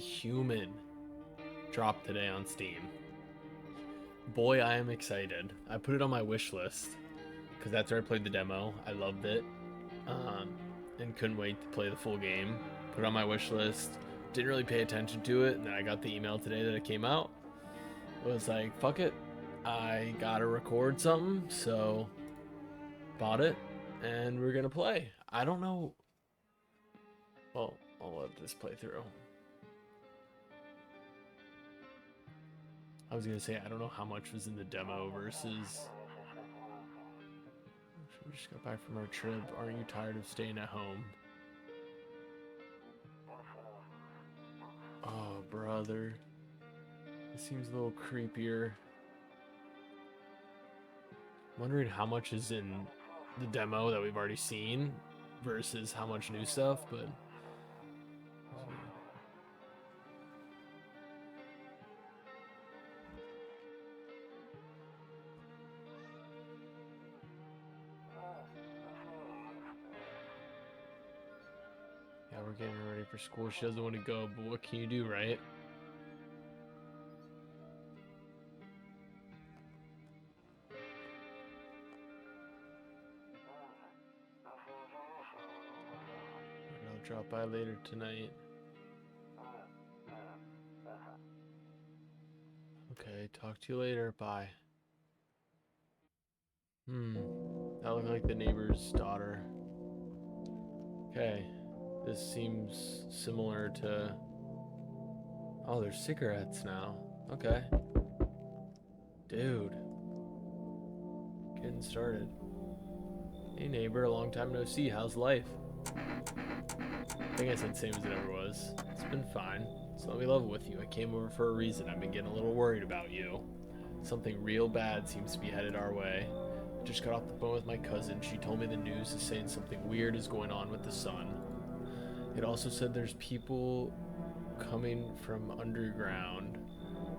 Human dropped today on Steam. Boy, I am excited. I put it on my wish list because that's where I played the demo. I loved it, and couldn't wait to play the full game. Put it on my wish list. Didn't really pay attention to it, and then I got the email today that it came out. It was like, fuck it, I gotta record something, so bought it, and we're gonna play. I don't know. Well, I'll let this play through. I was gonna say, I don't know how much was in the demo versus. We just got back from our trip. Aren't you tired of staying at home? Oh, brother. It seems a little creepier. I'm wondering how much is in the demo that we've already seen versus how much new stuff, but. Yeah, we're getting her ready for school. She doesn't want to go, but what can you do, right? I'll drop by later tonight. Okay, talk to you later. Bye. That looked like the neighbor's daughter. Okay. This seems similar to... Oh, there's cigarettes now. Okay. Dude. Getting started. Hey neighbor, long time no see. How's life? I think I said same as it ever was. It's been fine. So let me level with you. I came over for a reason. I've been getting a little worried about you. Something real bad seems to be headed our way. I just got off the phone with my cousin. She told me the news is saying something weird is going on with the sun. It also said there's people coming from underground.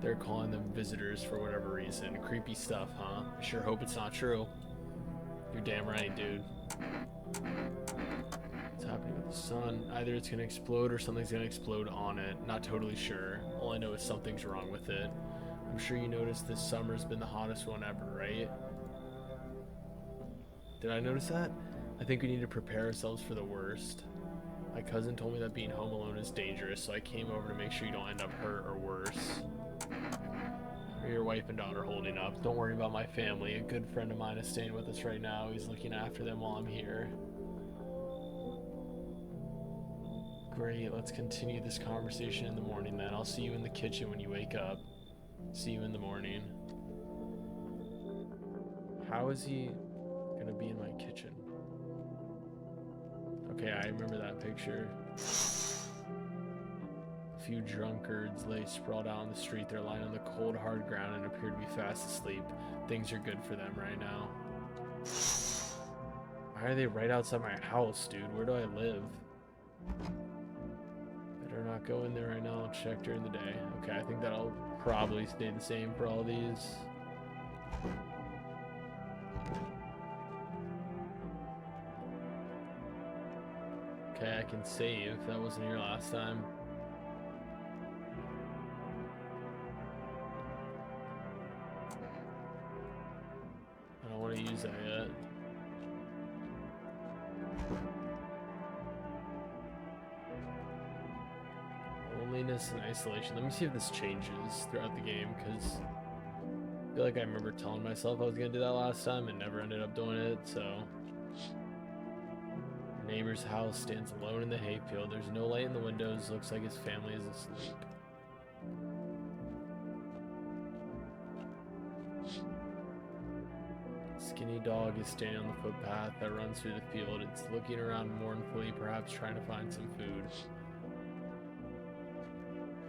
They're calling them visitors for whatever reason. Creepy stuff, huh? I sure hope it's not true. You're damn right, dude. What's happening with the sun? Either it's gonna explode or something's gonna explode on it. Not totally sure. All I know is something's wrong with it. I'm sure you noticed this summer's been the hottest one ever, right? Did I notice that? I think we need to prepare ourselves for the worst. My cousin told me that being home alone is dangerous, so I came over to make sure you don't end up hurt or worse. How are your wife and daughter holding up? Don't worry about my family. A good friend of mine is staying with us right now. He's looking after them while I'm here. Great, let's continue this conversation in the morning then. I'll see you in the kitchen when you wake up. See you in the morning. How is he gonna be in my kitchen? Okay, I remember that picture. A few drunkards lay sprawled out on the street. They're lying on the cold, hard ground and appear to be fast asleep. Things are good for them right now. Why are they right outside my house, dude? Where do I live? Better not go in there right now. I'll check during the day. Okay, I think that'll probably stay the same for all these. Okay, I can save. That wasn't here last time. I don't want to use that yet. Loneliness and isolation. Let me see if this changes throughout the game, because I feel like I remember telling myself I was going to do that last time and never ended up doing it, so... Neighbor's house stands alone in the hayfield. There's no light in the windows. Looks like his family is asleep. Skinny dog is standing on the footpath that runs through the field. It's looking around mournfully, perhaps trying to find some food.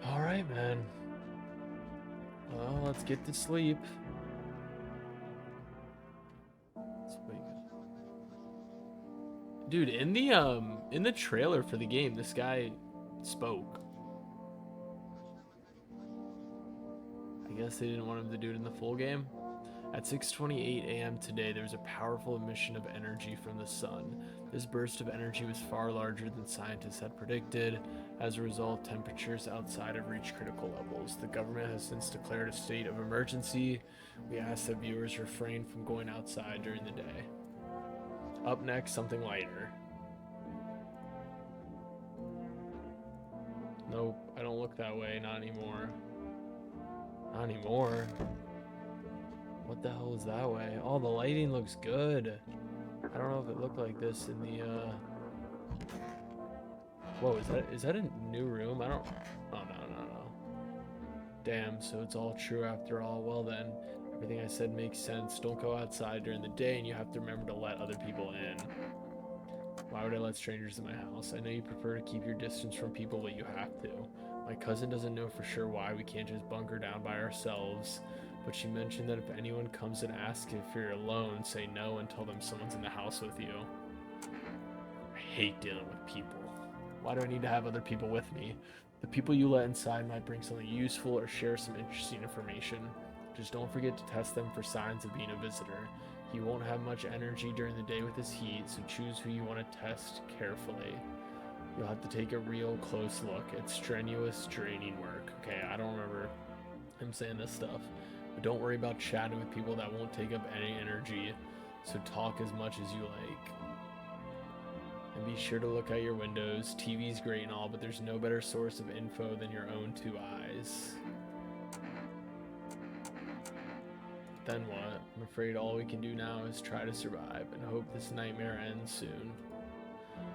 Alright, man. Well, let's get to sleep. Dude, in the trailer for the game, this guy spoke. I guess they didn't want him to do it in the full game. At 6:28 a.m. today, there was a powerful emission of energy from the sun. This burst of energy was far larger than scientists had predicted. As a result, temperatures outside have reached critical levels. The government has since declared a state of emergency. We ask that viewers refrain from going outside during the day. Up next, something lighter. Nope, I don't look that way, not anymore. Not anymore. What the hell is that way? Oh, the lighting looks good. I don't know if it looked like this in the, Whoa, is that a new room? I don't... Oh, no. Damn, so it's all true after all. Well then, everything I said makes sense. Don't go outside during the day, and you have to remember to let other people in. Why would I let strangers in my house? I know you prefer to keep your distance from people, but you have to. My cousin doesn't know for sure why we can't just bunker down by ourselves, but she mentioned that if anyone comes and asks if you're alone, say no and tell them someone's in the house with you. I hate dealing with people. Why do I need to have other people with me? The people you let inside might bring something useful or share some interesting information. Just don't forget to test them for signs of being a visitor. He won't have much energy during the day with his heat, so choose who you want to test carefully. You'll have to take a real close look. It's strenuous, draining work. Okay, I don't remember him saying this stuff. But don't worry about chatting with people that won't take up any energy, so talk as much as you like. And be sure to look out your windows. TV's great and all, but there's no better source of info than your own two eyes. Then what? I'm afraid all we can do now is try to survive and hope this nightmare ends soon.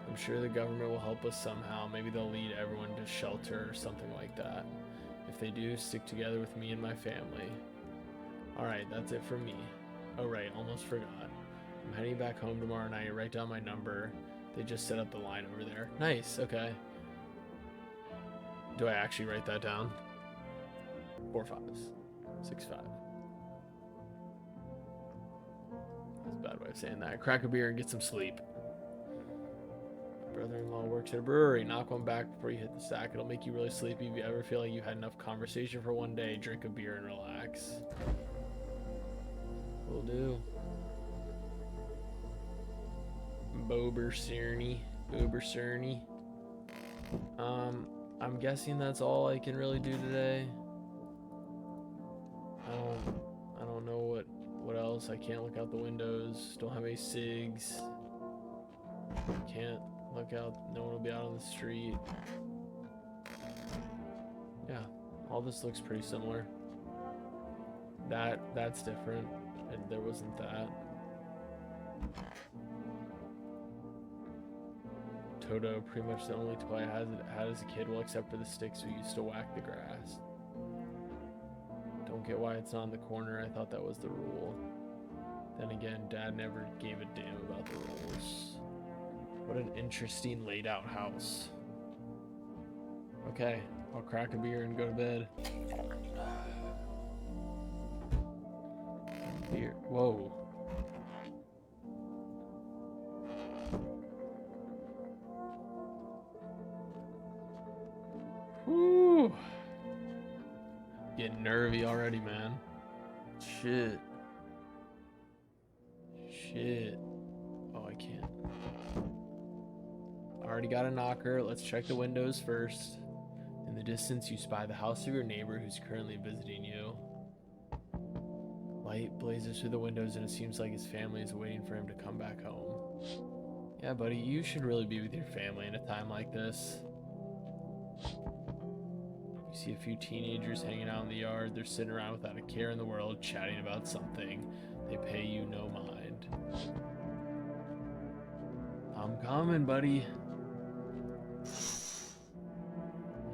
I'm sure the government will help us somehow. Maybe they'll lead everyone to shelter or something like that. If they do, stick together with me and my family. Alright, that's it for me. Oh right, almost forgot. I'm heading back home tomorrow night. Write down my number. They just set up the line over there. Nice, okay. Do I actually write that down? 4 5s. 6 5. That's a bad way of saying that. Crack a beer and get some sleep. My brother-in-law works at a brewery. Knock one back before you hit the sack. It'll make you really sleepy. If you ever feel like you had enough conversation for one day, drink a beer and relax. Will do. Bober Cerny. I'm guessing that's all I can really do today. I don't know what else. I can't look out the windows. Don't have any cigs. Can't look out. No one will be out on the street. Yeah, all this looks pretty similar. That's different. And there wasn't that. Toto, pretty much the only toy I had as a kid, well, except for the sticks we used to whack the grass. Don't get why it's not in the corner. I thought that was the rule. Then again, Dad never gave a damn about the rules. What an interesting laid out house. Okay, I'll crack a beer and go to bed. Beer. Whoa. Whew. Getting nervy already, man. Shit. Oh, I can't. Already got a knocker. Let's check the windows first. In the distance, you spy the house of your neighbor who's currently visiting you. Light blazes through the windows, and it seems like his family is waiting for him to come back home. Yeah, buddy, you should really be with your family in a time like this. You see a few teenagers hanging out in the yard. They're sitting around without a care in the world, chatting about something. They pay you no mind. I'm coming, buddy.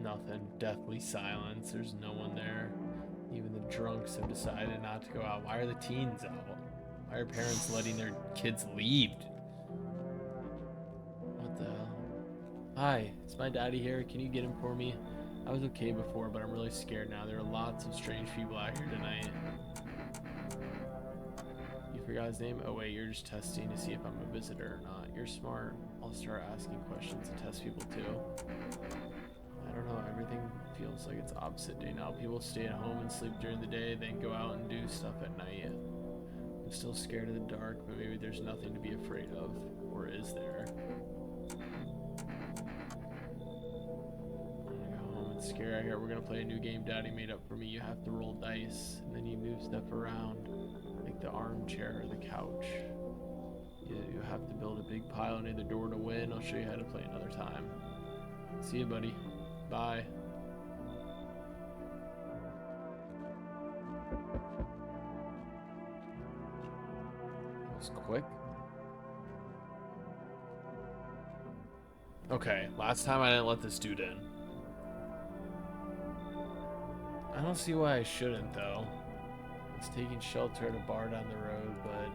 Nothing. Deathly silence. There's no one there. Even the drunks have decided not to go out. Why are the teens out? Why are parents letting their kids leave? What the hell? Hi, it's my daddy here. Can you get him for me? I was okay before, but I'm really scared now. There are lots of strange people out here tonight. You forgot his name? Oh wait, you're just testing to see if I'm a visitor or not. You're smart. I'll start asking questions and test people too. I don't know, everything feels like it's opposite day now. People stay at home and sleep during the day, then go out and do stuff at night. I'm still scared of the dark, but maybe there's nothing to be afraid of. Or is there? I'm gonna go home and scare out here. We're gonna play a new game Daddy made up for me. You have to roll dice, and then you move stuff around, like the armchair or the couch. You have to build a big pile near the door to win. I'll show you how to play another time. See you, buddy. Bye. That was quick. Okay, last time I didn't let this dude in. I don't see why I shouldn't, though. I was taking shelter at a bar down the road, but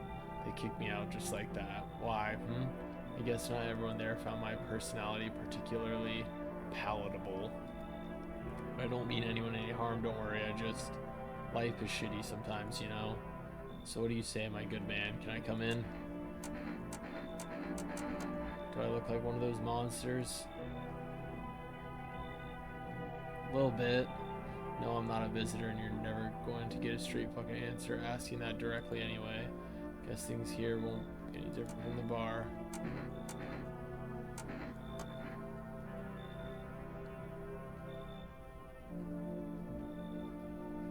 they kicked me out just like that. Why? I guess not everyone there found my personality particularly palatable. I don't mean anyone any harm, don't worry. Life is shitty sometimes, you know? So what do you say, my good man? Can I come in? Do I look like one of those monsters? A little bit. No, I'm not a visitor, and you're never going to get a straight fucking answer asking that directly anyway. Guess things here won't be any different from the bar.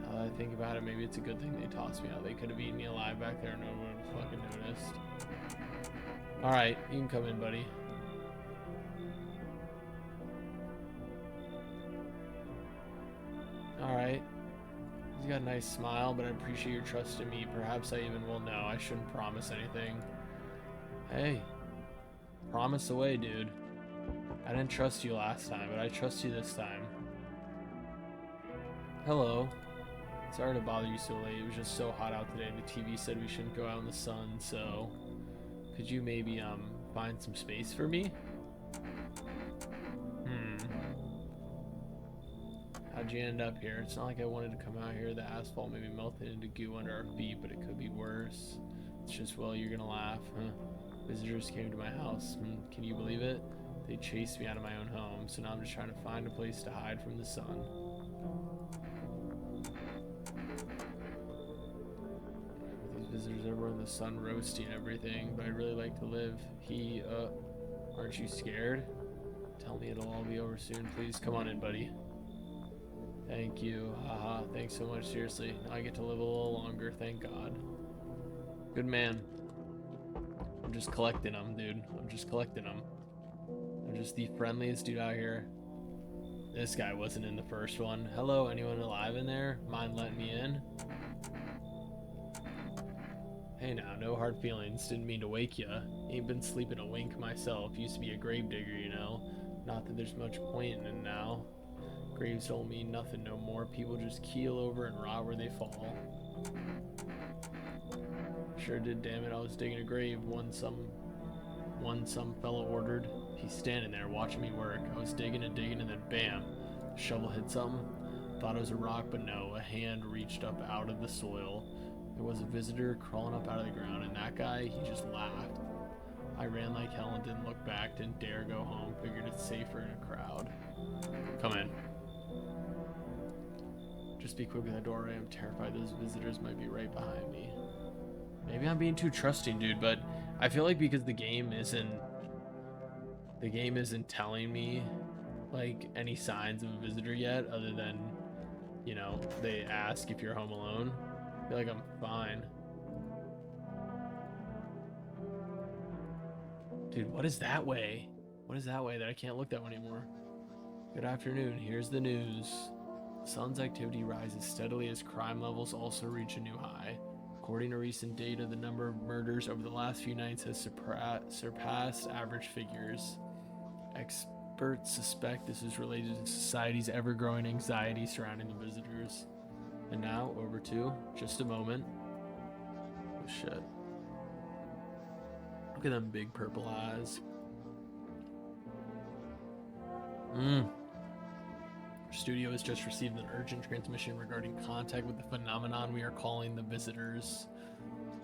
Now that I think about it, maybe it's a good thing they tossed me out. They could have eaten me alive back there and no one would have fucking noticed. Alright, you can come in, buddy. Alright. He's got a nice smile, but I appreciate your trust in me. Perhaps I even will know. I shouldn't promise anything. Hey. Promise away, dude. I didn't trust you last time, but I trust you this time. Hello. Sorry to bother you so late. It was just so hot out today. The TV said we shouldn't go out in the sun, so... Could you maybe, find some space for me? How'd you end up here? It's not like I wanted to come out here. The asphalt may be melted into goo under our feet, but it could be worse. It's just, well, you're gonna laugh, huh? Visitors came to my house. Can you believe it? They chased me out of my own home, so now I'm just trying to find a place to hide from the sun. These visitors everywhere in the sun roasting everything, but I'd really like to live. Aren't you scared? Tell me it'll all be over soon. Please come on in, buddy. Thank you. Haha, thanks so much. Seriously, now I get to live a little longer, thank God. Good man. I'm just collecting them, dude. I'm just collecting them. I'm just the friendliest dude out here. This guy wasn't in the first one. Hello, anyone alive in there? Mind letting me in? Hey now, no hard feelings. Didn't mean to wake ya. Ain't been sleeping a wink myself. Used to be a gravedigger, you know. Not that there's much point in it now. Graves don't mean nothing no more. People just keel over and rot where they fall. Sure did, damn it. I was digging a grave. One some fella ordered. He's standing there watching me work. I was digging and digging, and then bam, the shovel hit something. Thought it was a rock, but no. A hand reached up out of the soil. There was a visitor crawling up out of the ground, and that guy, he just laughed. I ran like hell and didn't look back. Didn't dare go home. Figured it's safer in a crowd. Come in. Just be quick with the doorway. I'm terrified those visitors might be right behind me. Maybe I'm being too trusting, dude, but I feel like because the game isn't telling me like any signs of a visitor yet, other than, you know, they ask if you're home alone. I feel like I'm fine. Dude, what is that way? What is that way that I can't look that way anymore? Good afternoon. Here's the news. The sun's activity rises steadily as crime levels also reach a new high. According to recent data, the number of murders over the last few nights has surpassed average figures. Experts suspect this is related to society's ever-growing anxiety surrounding the visitors. And now, over to just a moment. Oh shit. Look at them big purple eyes. Our studio has just received an urgent transmission regarding contact with the phenomenon we are calling the visitors.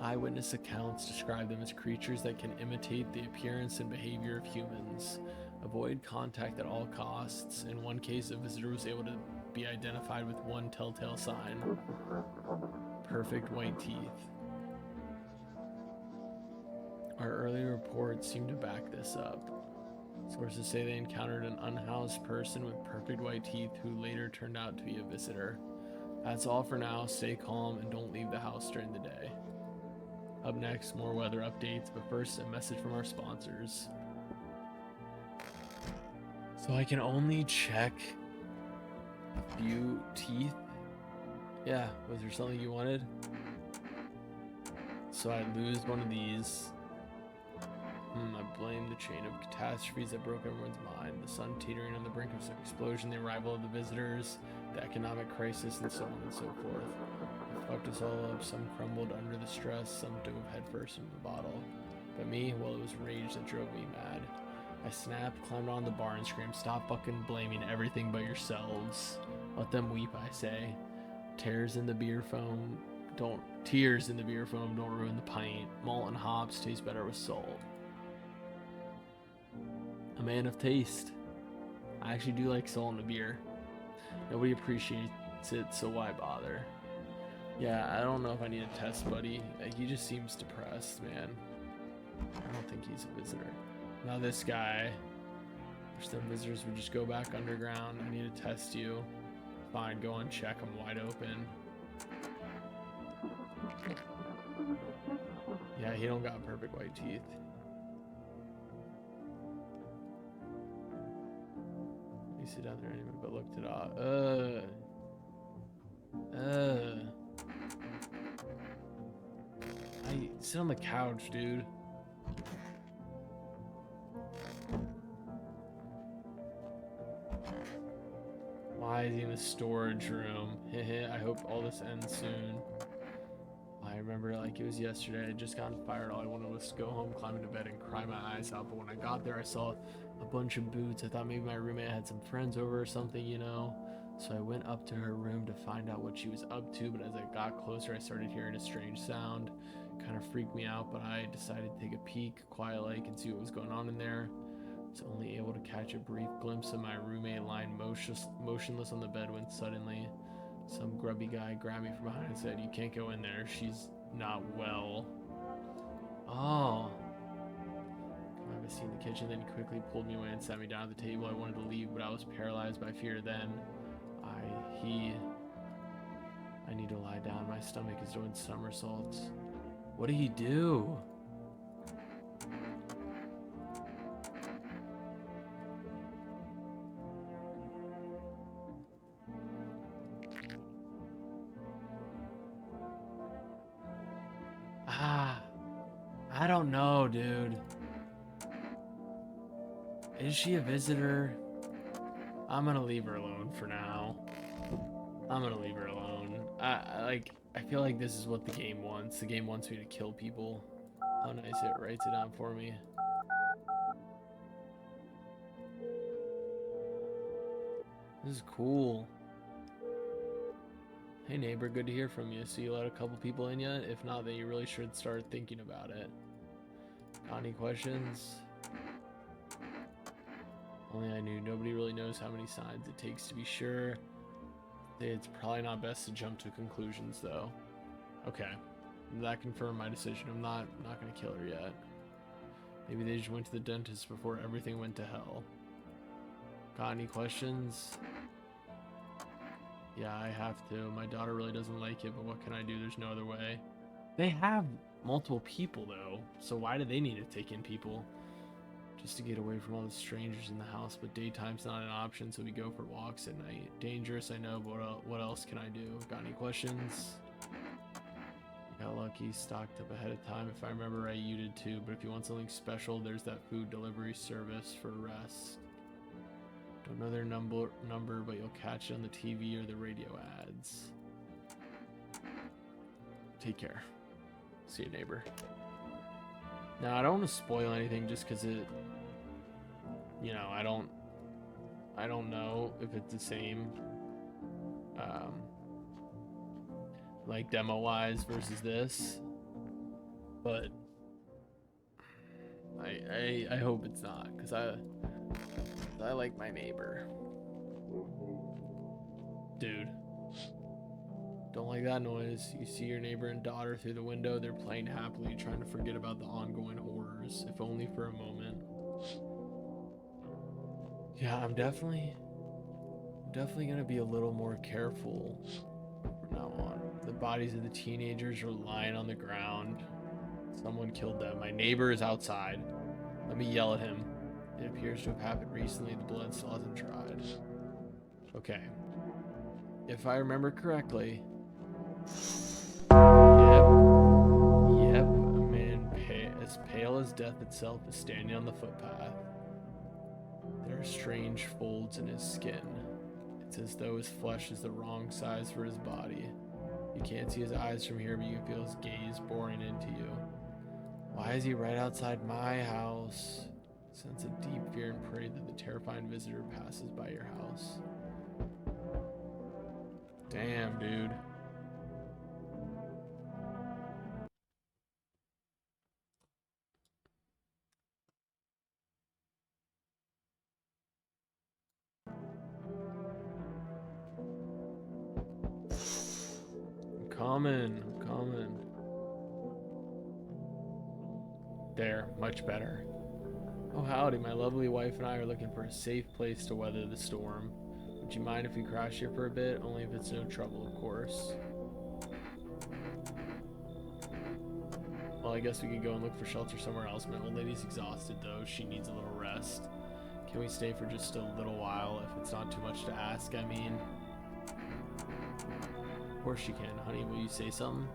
Eyewitness accounts describe them as creatures that can imitate the appearance and behavior of humans. Avoid contact at all costs. In one case, a visitor was able to be identified with one telltale sign. Perfect white teeth. Our early reports seem to back this up. Sources say they encountered an unhoused person with perfect white teeth who later turned out to be a visitor. That's all for now. Stay calm and don't leave the house during the day. Up next, more weather updates, but first, a message from our sponsors. So I can only check a few teeth. Yeah, was there something you wanted? So I lose one of these. I blame the chain of catastrophes that broke everyone's mind. The sun teetering on the brink of some explosion, the arrival of the visitors, the economic crisis, and so on and so forth. It fucked us all up. Some crumbled under the stress, some dove headfirst into the bottle. But me, well, it was rage that drove me mad. I snapped, climbed on the bar, and screamed, "Stop fucking blaming everything but yourselves. Let them weep, I say. Tears in the beer foam don't ruin the pint. Malt and hops taste better with salt." A man of taste. I actually do like salt in a beer. Nobody appreciates it, so why bother? Yeah, I don't know if I need a test, buddy. He just seems depressed, man. I don't think he's a visitor. Now this guy. Wish them visitors would just go back underground. I need to test you. Fine, go on, check. I'm wide open. Yeah, he don't got perfect white teeth. You sit down there anyway, but looked it up. I sit on the couch, dude. Why is he in the storage room? I hope all this ends soon. I remember like it was yesterday. I had just gotten fired. All I wanted was to go home, climb into bed, and cry my eyes out. But when I got there, I saw a bunch of boots. I thought maybe my roommate had some friends over or something, you know? So I went up to her room to find out what she was up to. But as I got closer, I started hearing a strange sound. Kind of freaked me out, but I decided to take a peek, quiet-like, and see what was going on in there. I was only able to catch a brief glimpse of my roommate lying motionless on the bed when suddenly some grubby guy grabbed me from behind and said, "You can't go in there. She's not well." Oh. I was in the kitchen, then he quickly pulled me away and sat me down at the table. I wanted to leave, but I was paralyzed by fear then. I need to lie down. My stomach is doing somersaults. What did he do? I don't know, dude. Is she a visitor? I'm gonna leave her alone for now. I'm gonna leave her alone. I feel like this is what the game wants. The game wants me to kill people. How nice it writes it down for me. This is cool. Hey neighbor, good to hear from you. So you let a couple people in yet? If not, then you really should start thinking about it. Got any questions? Only I knew. Nobody really knows how many signs it takes to be sure. It's probably not best to jump to conclusions though. Okay. That confirmed my decision. I'm not gonna kill her yet. Maybe they just went to the dentist before everything went to hell. Got any questions? Yeah, I have to. My daughter really doesn't like it, but what can I do? There's no other way. They have multiple people though, so why do they need to take in people? Just to get away from all the strangers in the house, but daytime's not an option, so we go for walks at night. Dangerous, I know, but what else can I do? Got any questions? Got lucky, stocked up ahead of time. If I remember right, you did too, but if you want something special, there's that food delivery service for rest. Don't know their number, but you'll catch it on the TV or the radio ads. Take care. See you, neighbor. Now, I don't want to spoil anything just because it, you know, I don't know if it's the same, like demo-wise versus this, but I hope it's not, because I like my neighbor. Dude. Don't like that noise. You see your neighbor and daughter through the window. They're playing happily, trying to forget about the ongoing horror. doors, if only for a moment. Yeah, I'm definitely gonna be a little more careful from now on. The bodies of the teenagers are lying on the ground. Someone killed them. My neighbor is outside. Let me yell at him. It appears to have happened recently. The blood still hasn't dried. Okay. If I remember correctly. Yep. A man as pale as death itself is standing on the footpath. There are strange folds in his skin. It's as though his flesh is the wrong size for his body. You can't see his eyes from here, but you can feel his gaze boring into you. Why is he right outside my house? Sense a deep fear and pray that the terrifying visitor passes by your house. Damn, dude. I'm coming. There, much better. Oh, howdy, my lovely wife and I are looking for a safe place to weather the storm. Would you mind if we crash here for a bit? Only if it's no trouble, of course. Well, I guess we could go and look for shelter somewhere else. My old lady's exhausted, though. She needs a little rest. Can we stay for just a little while, if it's not too much to ask, I mean? Of course you can. Honey, will you say something?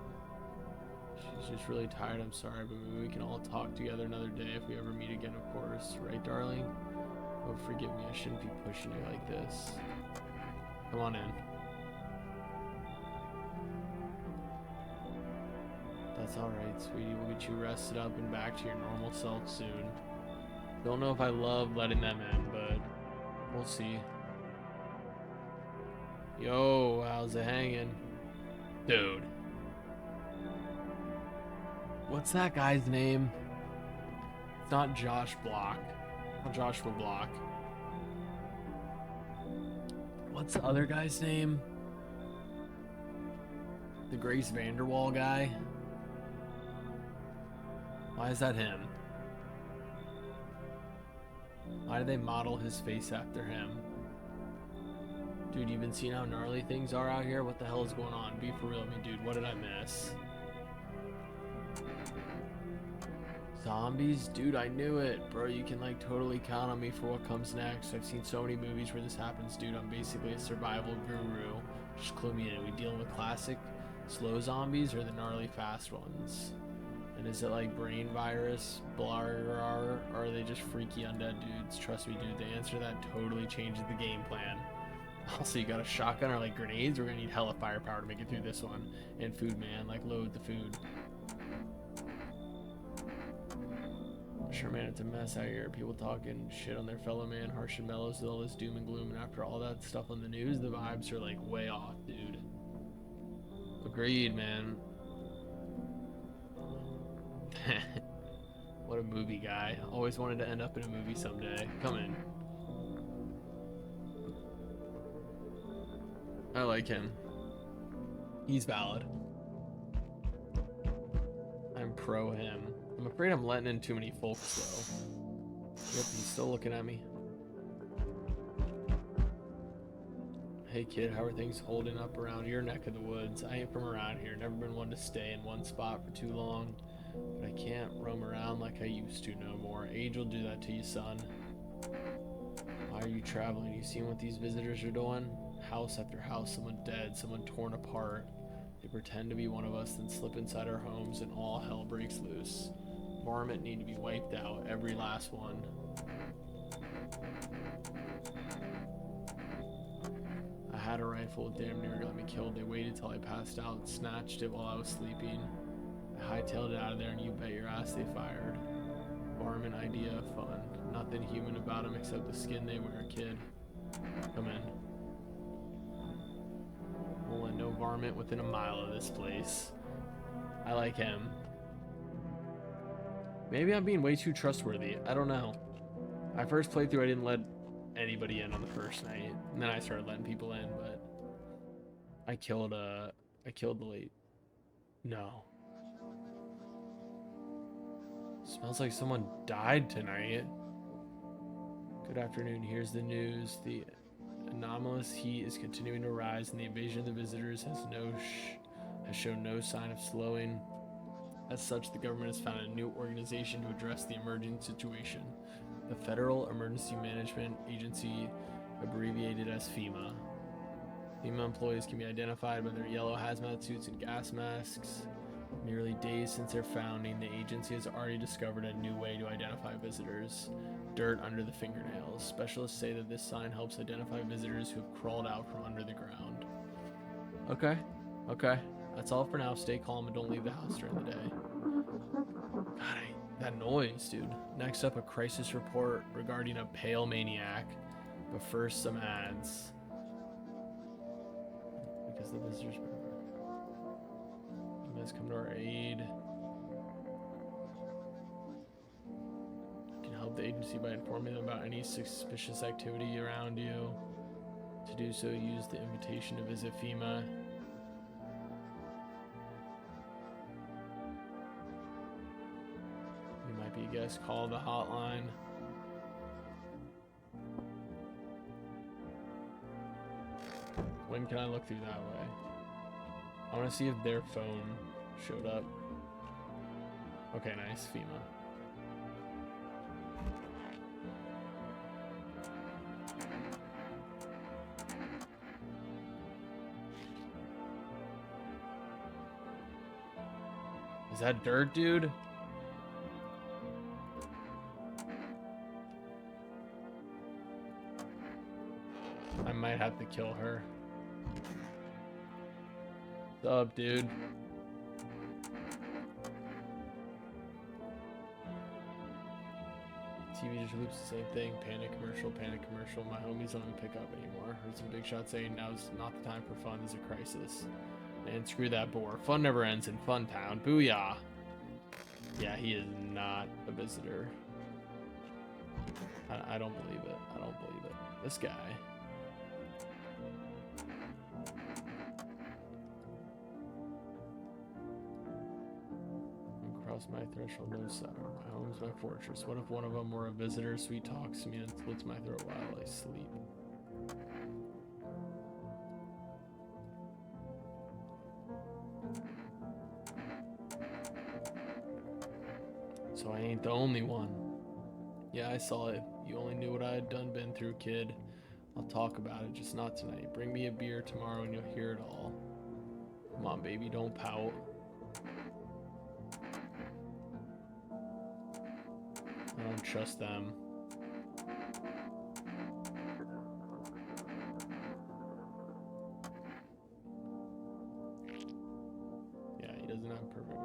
She's just really tired, I'm sorry, but maybe we can all talk together another day if we ever meet again, of course. Right, darling? Oh, forgive me, I shouldn't be pushing you like this. Come on in. That's alright, sweetie. We'll get you rested up and back to your normal self soon. Don't know if I love letting them in, but we'll see. Yo, how's it hanging? Dude. What's that guy's name? It's not Josh Block. Not Joshua Block. What's the other guy's name? The Grace Vanderwall guy? Why is that him? Why did they model his face after him? Dude, you've been seeing how gnarly things are out here? What the hell is going on? Be for real with me, dude. What did I miss? Zombies? Dude, I knew it. Bro, you can like totally count on me for what comes next. I've seen so many movies where this happens, dude. I'm basically a survival guru. Just clue me in. Are we dealing with classic slow zombies or the gnarly fast ones? And is it like brain virus, blah, or are they just freaky undead dudes? Trust me, dude, the answer to that totally changes the game plan. Also, you got a shotgun or like grenades? We're gonna need hella firepower to make it through this one. And food, man. Like, load the food. Sure, man, it's a mess out here. People talking shit on their fellow man, harsh and mellow, with all this doom and gloom. And after all that stuff on the news, the vibes are like way off, dude. Agreed, man. What a movie guy. Always wanted to end up in a movie someday. Come in. I like him. He's valid. I'm pro him. I'm afraid I'm letting in too many folks, though. Yep, he's still looking at me. Hey, kid, how are things holding up around your neck of the woods? I ain't from around here. Never been one to stay in one spot for too long. But I can't roam around like I used to no more. Age will do that to you, son. Why are you traveling? You seen what these visitors are doing? House after house, someone dead, someone torn apart. They pretend to be one of us, then slip inside our homes and all hell breaks loose. Varmint need to be wiped out, every last one. I had a rifle, it damn near got me killed. They waited till I passed out, snatched it while I was sleeping. I hightailed it out of there and you bet your ass they fired. Varmint idea of fun. Nothing human about them except the skin they wear, kid. Come in. We'll let no varmint within a mile of this place. I like him. Maybe I'm being way too trustworthy. I don't know. My first playthrough, I didn't let anybody in on the first night. And then I started letting people in, but I killed the late. No. Smells like someone died tonight. Good afternoon. Here's the news. The anomalous heat is continuing to rise, and the invasion of the visitors has shown no sign of slowing. As such, the government has founded a new organization to address the emerging situation: the Federal Emergency Management Agency, abbreviated as FEMA. FEMA employees can be identified by their yellow hazmat suits and gas masks. Nearly days since their founding, the agency has already discovered a new way to identify visitors: dirt under the fingernails. Specialists say that this sign helps identify visitors who have crawled out from under the ground. Okay. That's all for now. Stay calm and don't leave the house during the day. God, that noise, dude. Next up, a crisis report regarding a pale maniac. But first, some ads. Because the visitors... You guys come to our aid. You can help the agency by informing them about any suspicious activity around you. To do so, use the invitation to visit FEMA. You might be a guest. Call the hotline. When can I look through that way? I want to see if their phone showed up. Okay, nice. FEMA. Is that dirt, dude? I might have to kill her. What's up, dude? TV just loops the same thing. Panic commercial, panic commercial. My homies don't even pick up anymore. Heard some big shots saying now's not the time for fun, there's a crisis. And screw that bore. Fun never ends in Fun Town. Booyah! Yeah, he is not a visitor. I don't believe it. I don't believe it. This guy. Cross my threshold, no sour. My home's my fortress. What if one of them were a visitor? Sweet talks to me and slits my throat while I sleep. So I ain't the only one. Yeah, I saw it. You only knew what I had been through, kid. I'll talk about it, just not tonight. Bring me a beer tomorrow and you'll hear it all. Come on, baby, don't pout. I don't trust them. Yeah, he doesn't have perfect.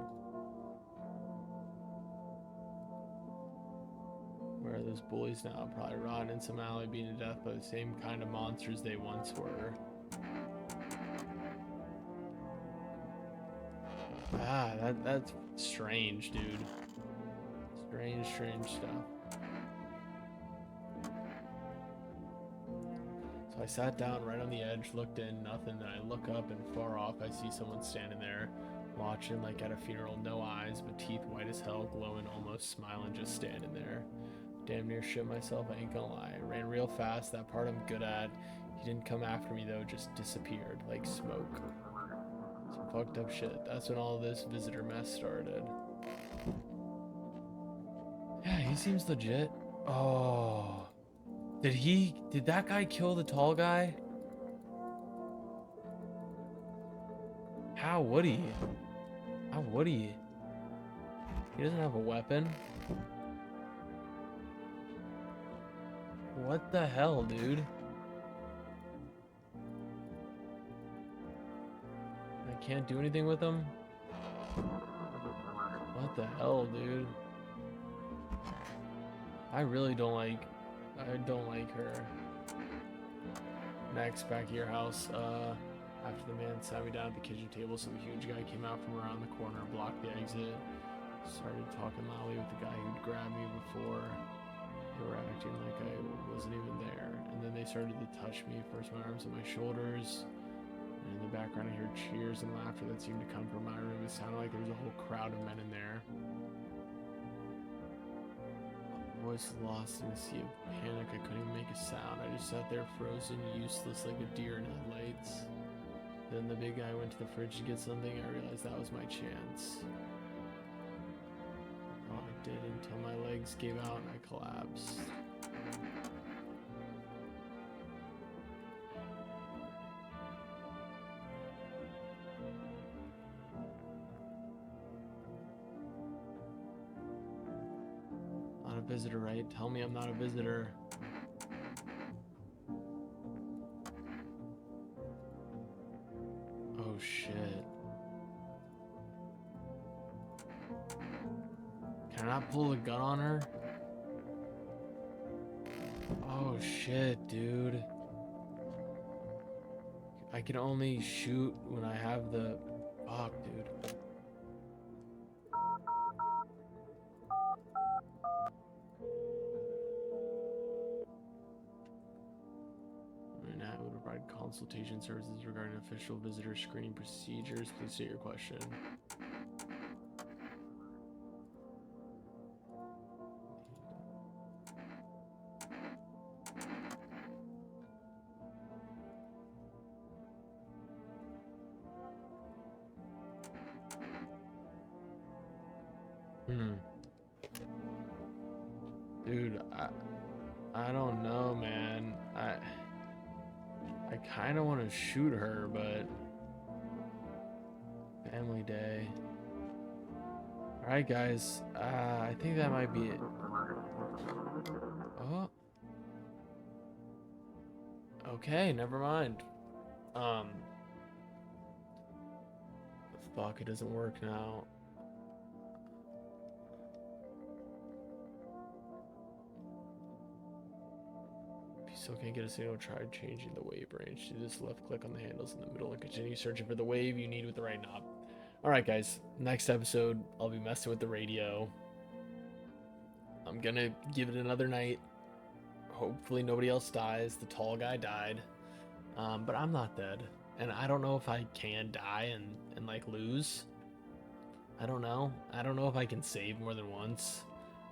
Where are those bullies now? Probably rotting in some alley, beaten to death by the same kind of monsters they once were. Ah, that's strange, dude. Strange stuff. So I sat down right on the edge, looked in, nothing. Then I look up and far off I see someone standing there, watching like at a funeral. No eyes, but teeth white as hell, glowing, almost smiling, just standing there. Damn near shit myself, I ain't gonna lie. I ran real fast, that part I'm good at. He didn't come after me though, just disappeared, like smoke. Some fucked up shit. That's when all this visitor mess started. Yeah, he seems legit. Oh. Did that guy kill the tall guy? How would he? How would he? He doesn't have a weapon. What the hell, dude? I can't do anything with him? What the hell, dude? I don't like her. Next, back at your house, after the man sat me down at the kitchen table, some huge guy came out from around the corner, blocked the exit, started talking loudly with the guy who'd grabbed me before. They were acting like I wasn't even there, and then they started to touch me, first my arms and my shoulders, and in the background I heard cheers and laughter that seemed to come from my room. It sounded like there was a whole crowd of men in there. was lost in a sea of panic. I couldn't even make a sound. I just sat there frozen, useless like a deer in headlights. Then the big guy went to the fridge to get something. I realized that was my chance. Oh, I did until my legs gave out and I collapsed. Not a visitor, right? Tell me I'm not a visitor. Oh shit. Can I not pull the gun on her? Oh shit, dude. I can only shoot when I have the... Fuck, dude. I would provide consultation services regarding official visitor screening procedures. Please state your question. Dude, I don't know, man. I kind of want to shoot her, but family day. All right, guys. I think that might be it. Oh. Okay, never mind. Fuck, it doesn't work now. If you still can't get a signal, try changing the wave range. Do this left click on the handles in the middle and continue searching for the wave you need with the right knob. Alright guys, next episode, I'll be messing with the radio. I'm gonna give it another night. Hopefully nobody else dies. The tall guy died. But I'm not dead. And I don't know if I can die and like lose. I don't know. I don't know if I can save more than once.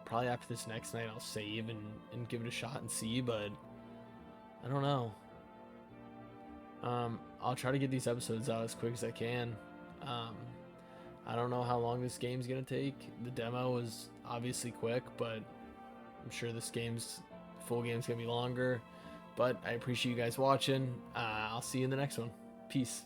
Probably after this next night I'll save and give it a shot and see, but I don't know. I'll try to get these episodes out as quick as I can. I don't know how long this game's gonna take. The demo was obviously quick, but I'm sure this full game's gonna be longer. But I appreciate you guys watching. I'll see you in the next one. Peace.